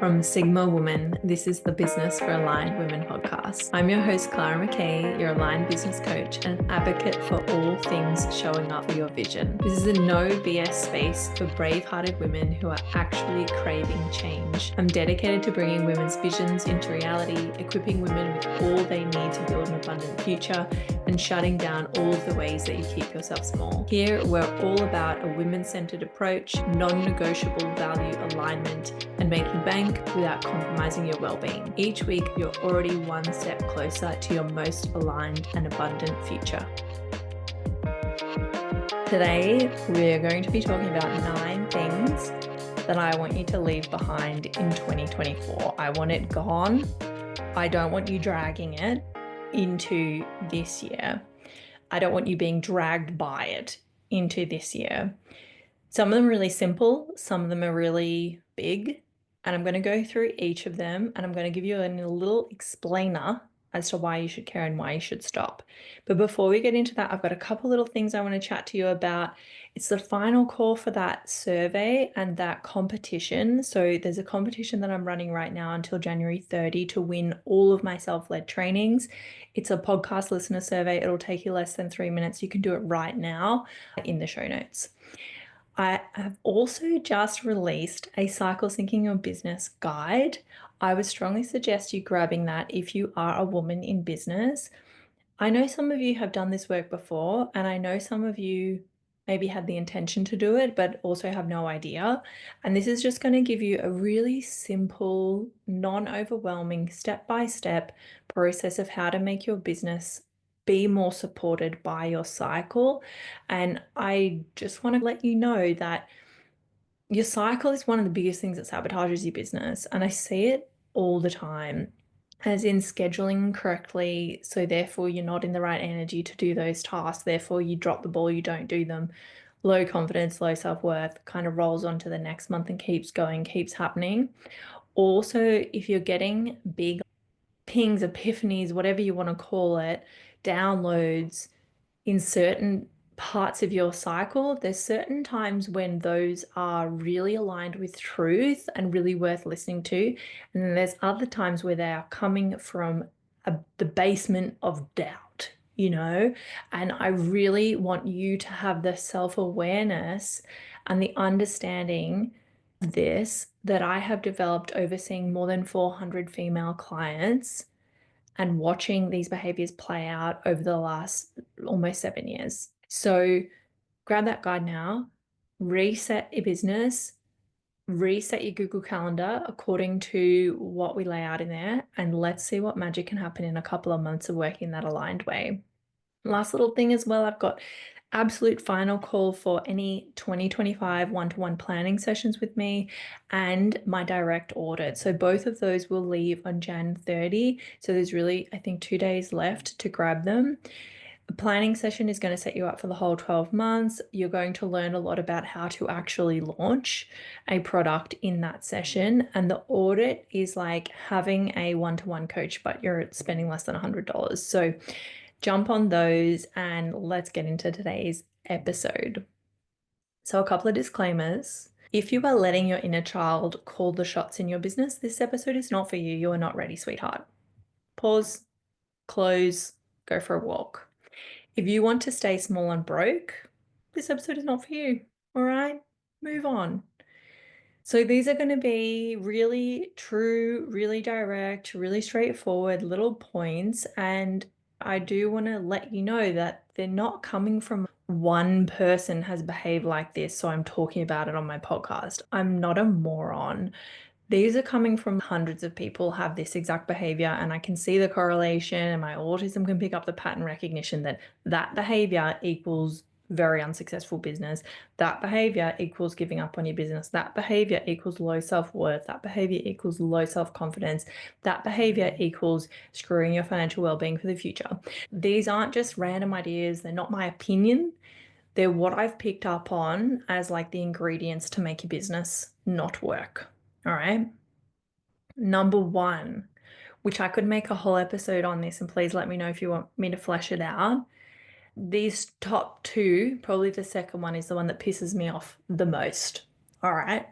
From Sigma Woman, this is the Business for Aligned Women podcast. I'm your host, Clara McKay, your aligned business coach and advocate for all things showing up for your vision. This is a no BS space for brave-hearted women who are actually craving change. I'm dedicated to bringing women's visions into reality, equipping women with all they need to build an abundant future, and shutting down all of the ways that you keep yourself small. Here, we're all about a women-centered approach, non-negotiable value alignment, and making bank without compromising your well-being. Each week, you're already one step closer to your most aligned and abundant future. Today, we're going to be talking about 9 things that I want you to leave behind in 2024. I want it gone. I don't want you dragging it into this year. I don't want you being dragged by it into this year. Some of them are really simple, some of them are really big, and I'm going to go through each of them and I'm going to give you a little explainer as to why you should care and why you should stop. But before we get into that, I've got a couple little things I want to chat to you about. It's the final call for that survey and that competition. So there's a competition that I'm running right now until January 30 to win all of my self-led trainings. It's a podcast listener survey. It'll take you less than 3 minutes. You can do it right now in the show notes. I have also just released a Cycle Syncing Your Business guide. I would strongly suggest you grabbing that if you are a woman in business. I know some of you have done this work before, and I know some of you maybe had the intention to do it, but also have no idea. And this is just going to give you a really simple, non-overwhelming, step-by-step process of how to make your business be more supported by your cycle. And I just want to let you know that your cycle is one of the biggest things that sabotages your business. And I see it all the time, as in scheduling correctly. So therefore you're not in the right energy to do those tasks. Therefore you drop the ball, you don't do them. Low confidence, low self-worth kind of rolls on to the next month and keeps going, keeps happening. Also, if you're getting big pings, epiphanies, whatever you want to call it, downloads in certain parts of your cycle, there's certain times when those are really aligned with truth and really worth listening to. And then there's other times where they are coming from the basement of doubt, and I really want you to have the self-awareness and the understanding of this that I have developed overseeing more than 400 female clients and watching these behaviors play out over the last almost 7 years. So grab that guide now, reset your business, reset your Google Calendar according to what we lay out in there, and let's see what magic can happen in a couple of months of working that aligned way. Last little thing as well, I've got absolute final call for any 2025 one-to-one planning sessions with me and my direct audit. So both of those will leave on Jan 30. So there's really, I think, 2 days left to grab them. The planning session is going to set you up for the whole 12 months. You're going to learn a lot about how to actually launch a product in that session. And the audit is like having a one-to-one coach, but you're spending less than $100. So jump on those and let's get into today's episode. So a couple of disclaimers. If you are letting your inner child call the shots in your business, this episode is not for you. You are not ready, sweetheart. Pause, close, go for a walk. If you want to stay small and broke, this episode is not for you. All right, move on. So these are going to be really true, really direct, really straightforward little points. And I do want to let you know that they're not coming from one person has behaved like this, so I'm talking about it on my podcast. I'm not a moron. These are coming from hundreds of people have this exact behavior, and I can see the correlation, and my autism can pick up the pattern recognition that that behavior equals very unsuccessful business. That behavior equals giving up on your business. That behavior equals low self-worth. That behavior equals low self-confidence. That behavior equals screwing your financial well-being for the future. These aren't just random ideas. They're not my opinion. They're what I've picked up on as like the ingredients to make your business not work. All right. Number 1, which I could make a whole episode on this, and please let me know if you want me to flesh it out. These top 2, probably the second one is the one that pisses me off the most. All right.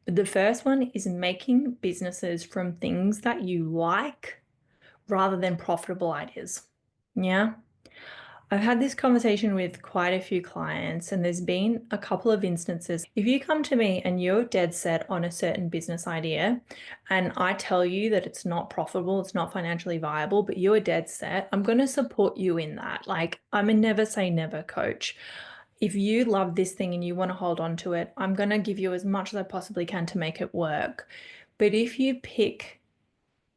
The first one is making businesses from things that you like rather than profitable ideas. Yeah. I've had this conversation with quite a few clients, and there's been a couple of instances. If you come to me and you're dead set on a certain business idea, and I tell you that it's not profitable, it's not financially viable, but you're dead set, I'm going to support you in that. Like, I'm a never say never coach. If you love this thing and you want to hold on to it, I'm going to give you as much as I possibly can to make it work. But if you pick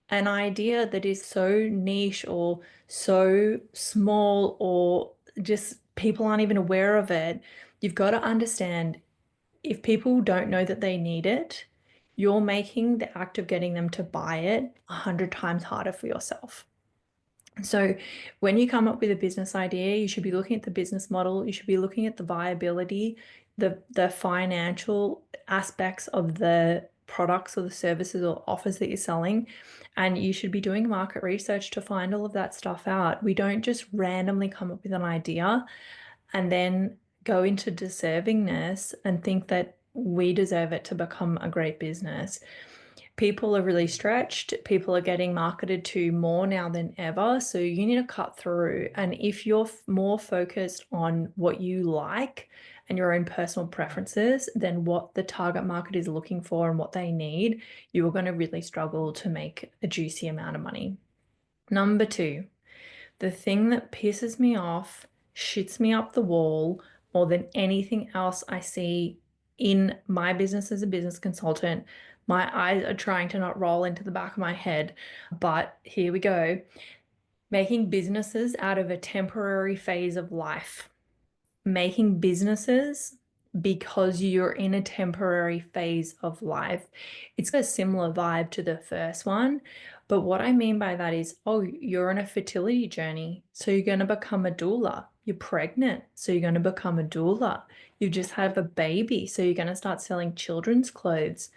an idea that is so niche or so small or just people aren't even aware of it, you've got to understand if people don't know that they need it, you're making the act of getting them to buy it 100 times harder for yourself. So when you come up with a business idea, you should be looking at the business model, you should be looking at the viability, the financial aspects of the products or the services or offers that you're selling, and you should be doing market research to find all of that stuff out. We don't just randomly come up with an idea and then go into deservingness and think that we deserve it to become a great business. People are really stretched. People are getting marketed to more now than ever. So you need to cut through. And if you're more focused on what you like and your own personal preferences than what the target market is looking for and what they need, you are going to really struggle to make a juicy amount of money. Number two, the thing that pisses me off, shits me up the wall more than anything else I see in my business as a business consultant. My eyes are trying to not roll into the back of my head, but here we go. Making businesses out of a temporary phase of life. Making businesses because you're in a temporary phase of life. It's a similar vibe to the first one. But what I mean by that is, oh, you're on a fertility journey. So you're going to become a doula. You're pregnant. So you're going to become a doula. You just have a baby. So you're going to start selling children's clothes.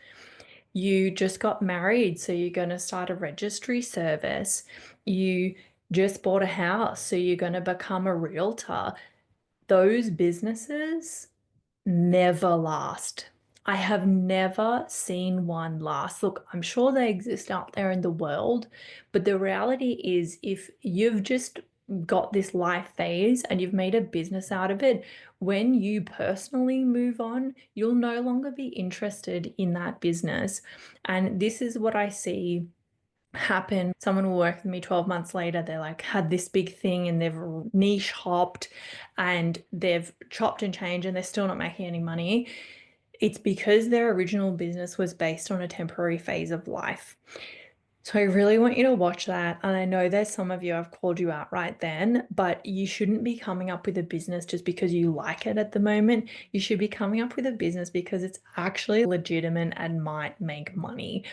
You just got married. So you're going to start a registry service. You just bought a house. So you're going to become a realtor. Those businesses never last. I have never seen one last. Look, I'm sure they exist out there in the world, but the reality is if you've just got this life phase and you've made a business out of it, when you personally move on, you'll no longer be interested in that business. And this is what I see happen. Someone will work with me 12 months later. They're like had this big thing and they've niche hopped and they've chopped and changed and they're still not making any money. It's because their original business was based on a temporary phase of life. So I really want you to watch that. And I know there's some of you, I've called you out right then, but you shouldn't be coming up with a business just because you like it at the moment. You should be coming up with a business because it's actually legitimate and might make money.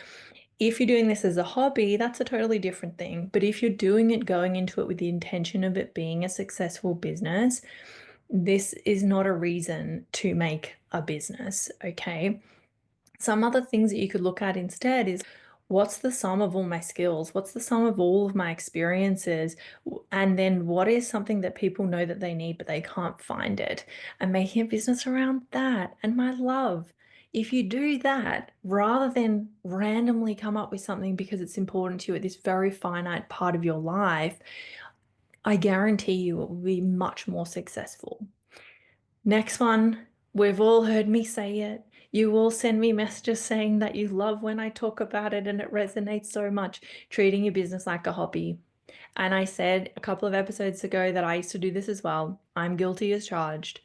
If you're doing this as a hobby, that's a totally different thing. But if you're doing it, going into it with the intention of it being a successful business, this is not a reason to make a business, okay? Some other things that you could look at instead is what's the sum of all my skills? What's the sum of all of my experiences? And then what is something that people know that they need, but they can't find it? And making a business around that. And my love, if you do that, rather than randomly come up with something because it's important to you at this very finite part of your life, I guarantee you it will be much more successful. Next one, we've all heard me say it. You all send me messages saying that you love when I talk about it and it resonates so much, treating your business like a hobby. And I said a couple of episodes ago that I used to do this as well. I'm guilty as charged.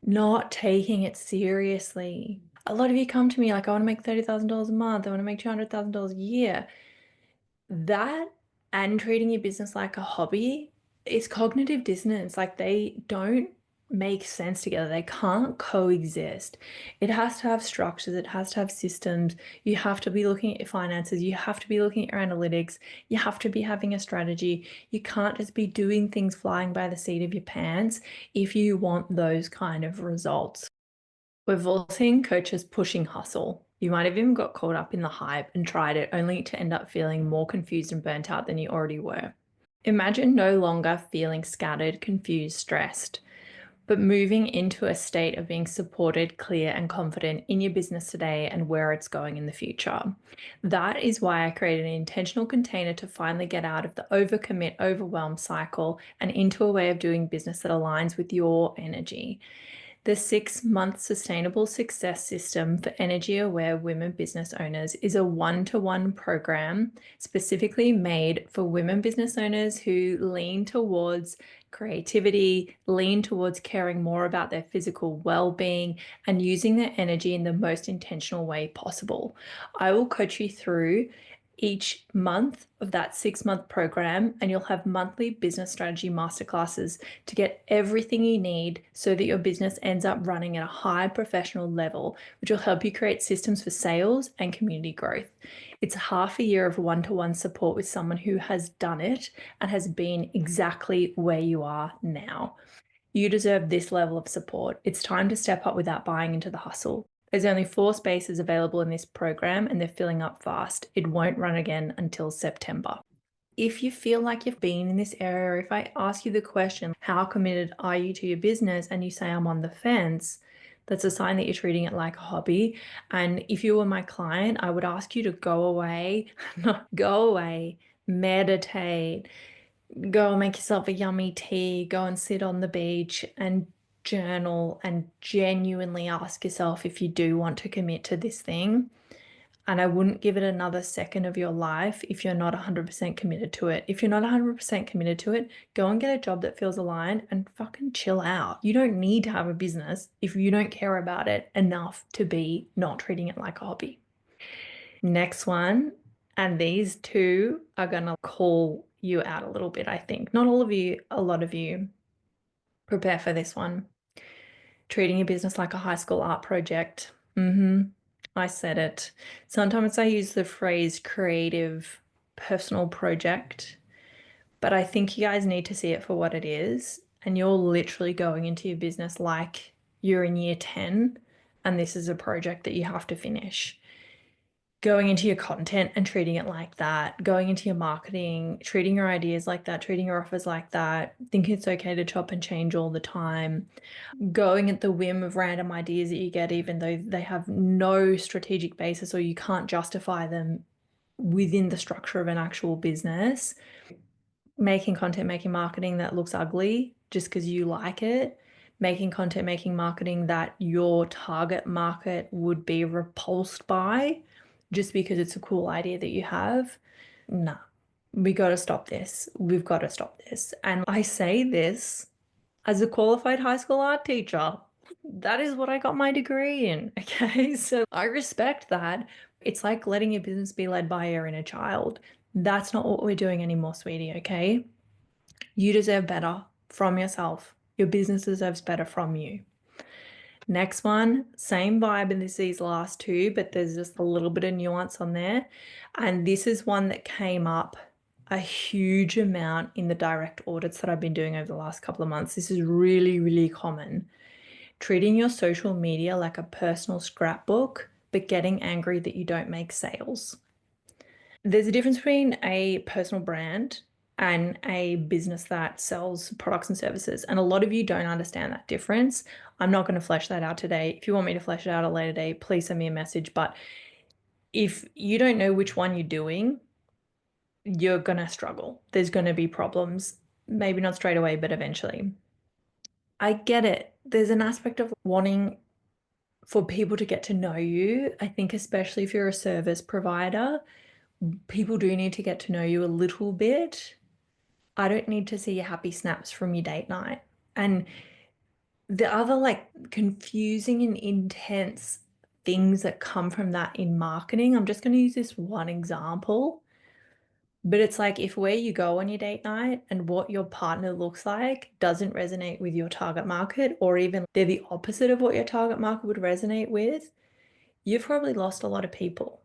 Not taking it seriously. A lot of you come to me like, I want to make $30,000 a month. I want to make $200,000 a year. That and treating your business like a hobby is cognitive dissonance. Like they don't make sense together. They can't coexist. It has to have structures. It has to have systems. You have to be looking at your finances. You have to be looking at your analytics. You have to be having a strategy. You can't just be doing things flying by the seat of your pants if you want those kind of results. We've all seen coaches pushing hustle. You might have even got caught up in the hype and tried it only to end up feeling more confused and burnt out than you already were. Imagine no longer feeling scattered, confused, stressed. but moving into a state of being supported, clear, and confident in your business today and where it's going in the future. That is why I created an intentional container to finally get out of the overcommit, overwhelm cycle and into a way of doing business that aligns with your energy. The 6-month sustainable success system for energy aware women business owners is a one-to-one program specifically made for women business owners who lean towards creativity, lean towards caring more about their physical well-being, and using their energy in the most intentional way possible. I will coach you through each month of that 6-month program, and you'll have monthly business strategy masterclasses to get everything you need so that your business ends up running at a high professional level, which will help you create systems for sales and community growth. It's half a year of one-to-one support with someone who has done it and has been exactly where you are now. You deserve this level of support. It's time to step up without buying into the hustle. There's only 4 spaces available in this program and they're filling up fast. It won't run again until September. If you feel like you've been in this area, or if I ask you the question, how committed are you to your business, and you say I'm on the fence, that's a sign that you're treating it like a hobby. And if you were my client, I would ask you to go away, go away, meditate, go and make yourself a yummy tea, go and sit on the beach and journal and genuinely ask yourself if you do want to commit to this thing. And I wouldn't give it another second of your life if you're not 100% committed to it. If you're not 100% committed to it, go and get a job that feels aligned and fucking chill out. You don't need to have a business if you don't care about it enough to be not treating it like a hobby. Next one, and these two are going to call you out a little bit, I think. Not all of you, a lot of you. Prepare for this one. Treating your business like a high school art project. I said it. Sometimes I use the phrase creative personal project, but I think you guys need to see it for what it is. And you're literally going into your business like you're in year 10 and this is a project that you have to finish. Going into your content and treating it like that, going into your marketing, treating your ideas like that, treating your offers like that, thinking it's okay to chop and change all the time, going at the whim of random ideas that you get, even though they have no strategic basis or you can't justify them within the structure of an actual business, making content, making marketing that looks ugly just because you like it, making content, making marketing that your target market would be repulsed by just because it's a cool idea that you have. Nah, we got to stop this. We've got to stop this. And I say this as a qualified high school art teacher. That is what I got my degree in. Okay. So I respect that. It's like letting your business be led by your inner child. That's not what we're doing anymore, sweetie. Okay. You deserve better from yourself. Your business deserves better from you. Next one, same vibe in these last two, but there's just a little bit of nuance on there. And this is one that came up a huge amount in the direct audits that I've been doing over the last couple of months. This is really, really common. Treating your social media like a personal scrapbook, but getting angry that you don't make sales. There's a difference between a personal brand and a business that sells products and services. And a lot of you don't understand that difference. I'm not going to flesh that out today. If you want me to flesh it out a later date, please send me a message. But if you don't know which one you're doing, you're going to struggle. There's going to be problems, maybe not straight away, but eventually. I get it. There's an aspect of wanting for people to get to know you. I think, especially if you're a service provider, people do need to get to know you a little bit. I don't need to see your happy snaps from your date night. And the other like confusing and intense things that come from that in marketing, I'm just going to use this one example. But it's like if where you go on your date night and what your partner looks like doesn't resonate with your target market, or even they're the opposite of what your target market would resonate with, you've probably lost a lot of people.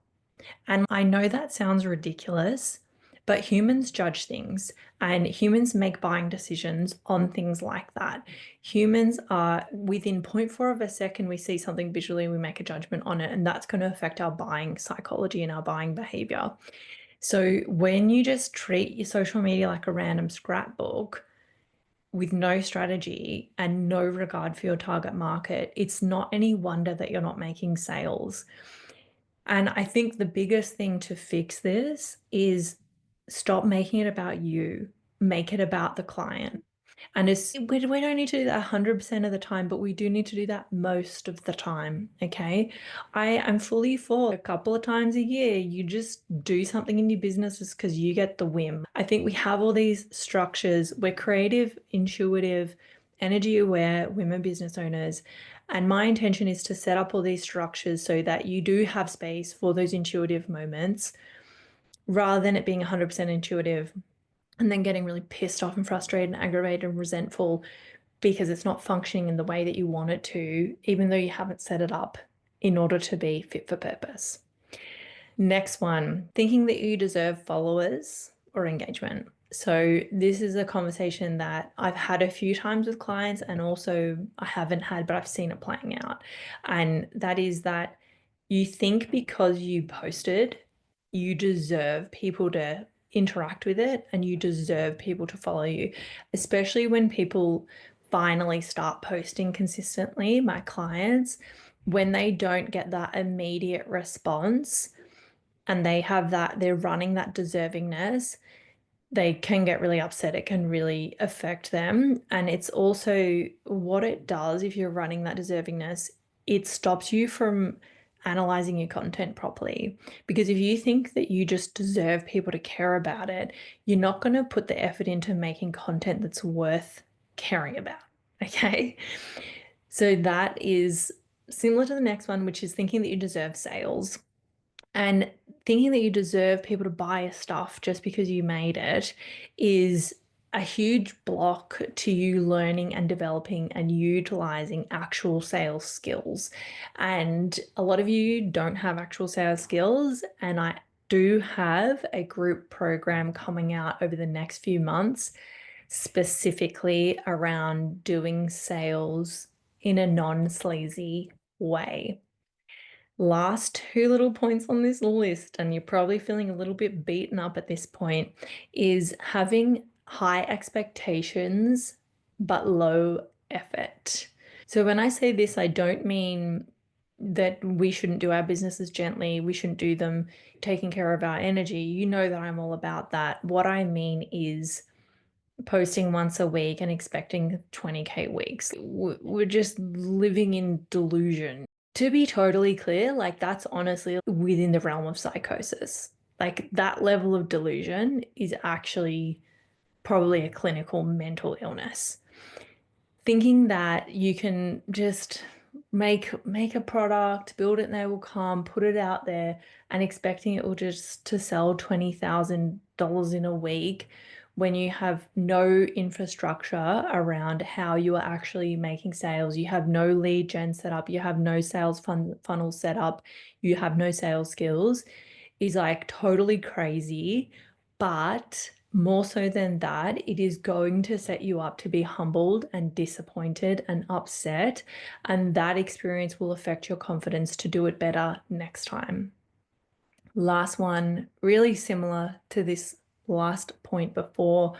And I know that sounds ridiculous, but humans judge things and humans make buying decisions on things like that. Humans are within zero point 0.4 of a second, we see something visually and we make a judgment on it, and that's going to affect our buying psychology and our buying behavior. So when you just treat your social media like a random scrapbook, with no strategy and no regard for your target market, it's not any wonder that you're not making sales. And I think the biggest thing to fix this is stop making it about you, make it about the client. And we don't need to do that 100% of the time, but we do need to do that most of the time. Okay. I am fully for a couple of times a year, you just do something in your business just because you get the whim. I think we have all these structures. We're creative, intuitive, energy aware women business owners. And my intention is to set up all these structures so that you do have space for those intuitive moments rather than it being 100% intuitive and then getting really pissed off and frustrated and aggravated and resentful because it's not functioning in the way that you want it to, even though you haven't set it up in order to be fit for purpose. Next one, thinking that you deserve followers or engagement. So this is a conversation that I've had a few times with clients, and also I haven't had, but I've seen it playing out. And that is that you think because you posted, you deserve people to interact with it and you deserve people to follow you, especially when people finally start posting consistently. My clients, when they don't get that immediate response and they have that, they're running that deservingness, they can get really upset. It can really affect them. And it's also what it does if you're running that deservingness, it stops you from analyzing your content properly. Because if you think that you just deserve people to care about it, you're not going to put the effort into making content that's worth caring about. Okay. So that is similar to the next one, which is thinking that you deserve sales. And thinking that you deserve people to buy your stuff just because you made it is a huge block to you learning and developing and utilizing actual sales skills. And a lot of you don't have actual sales skills. And I do have a group program coming out over the next few months, specifically around doing sales in a non-sleazy way. Last two little points on this list, and you're probably feeling a little bit beaten up at this point, is having high expectations but low effort. So when I say this, I don't mean that we shouldn't do our businesses gently, we shouldn't do them taking care of our energy. You know that I'm all about that. What I mean is posting once a week and expecting 20K weeks. We're just living in delusion. To be totally clear, like that's honestly within the realm of psychosis. Like that level of delusion is actually probably a clinical mental illness. Thinking that you can just make a product, build it and they will come, put it out there and expecting it will just to sell $20,000 in a week when you have no infrastructure around how you are actually making sales. You have no lead gen set up, you have no sales funnel set up, you have no sales skills, is like totally crazy. But more so than that, it is going to set you up to be humbled and disappointed and upset. And that experience will affect your confidence to do it better next time. Last one, really similar to this last point before,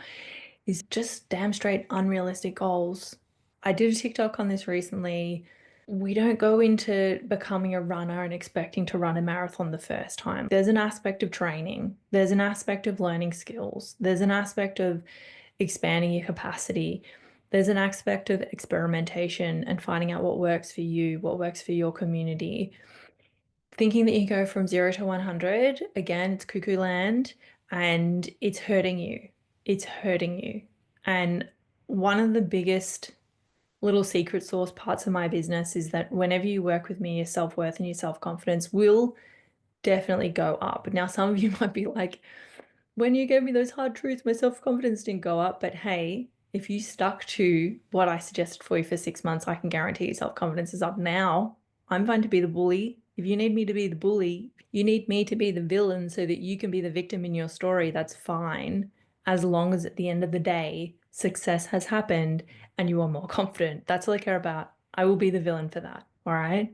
is just damn straight unrealistic goals. I did a TikTok on this recently. We don't go into becoming a runner and expecting to run a marathon the first time. There's an aspect of training. There's an aspect of learning skills. There's an aspect of expanding your capacity. There's an aspect of experimentation and finding out what works for you, what works for your community. Thinking that you go from 0 to 100, again, it's cuckoo land and it's hurting you. It's hurting you. And one of the biggest little secret sauce parts of my business is that whenever you work with me, your self-worth and your self-confidence will definitely go up. Now, some of you might be like, when you gave me those hard truths, my self-confidence didn't go up. But hey, if you stuck to what I suggested for you for 6 months, I can guarantee your self-confidence is up now. I'm fine to be the bully. If you need me to be the bully, you need me to be the villain so that you can be the victim in your story, that's fine. As long as at the end of the day, success has happened and you are more confident. That's all I care about. I will be the villain for that. All right.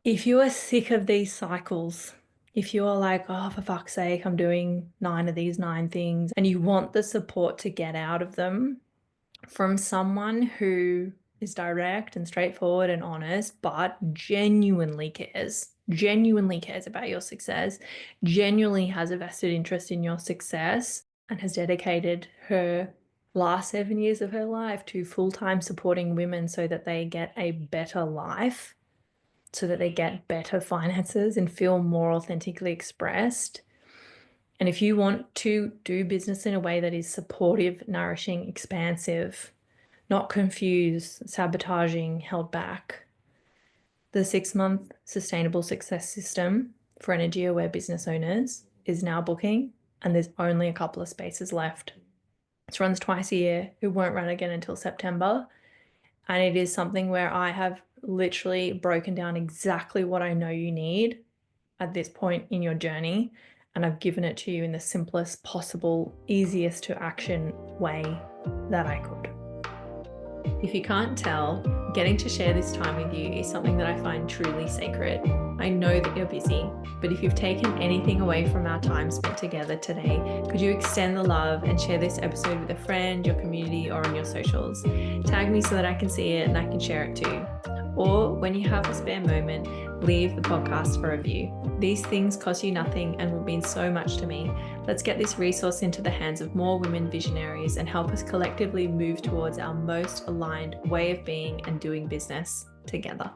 If you are sick of these cycles, if you are like, oh, for fuck's sake, I'm doing 9 of these 9 things, and you want the support to get out of them, from someone who is direct and straightforward and honest, but genuinely cares about your success, genuinely has a vested interest in your success, and has dedicated her last 7 years of her life to full-time supporting women so that they get a better life, so that they get better finances and feel more authentically expressed. And if you want to do business in a way that is supportive, nourishing, expansive, not confused, sabotaging, held back, the 6-month sustainable success system for energy aware business owners is now booking, and there's only a couple of spaces left. It runs twice a year. It won't run again until September. And it is something where I have literally broken down exactly what I know you need at this point in your journey. And I've given it to you in the simplest possible, easiest to action way that I could. If you can't tell, getting to share this time with you is something that I find truly sacred. I know that you're busy, but if you've taken anything away from our time spent together today, could you extend the love and share this episode with a friend, your community, or on your socials? Tag me so that I can see it and I can share it too. Or when you have a spare moment, leave the podcast a review. These things cost you nothing and will mean so much to me. Let's get this resource into the hands of more women visionaries and help us collectively move towards our most aligned way of being and doing business together.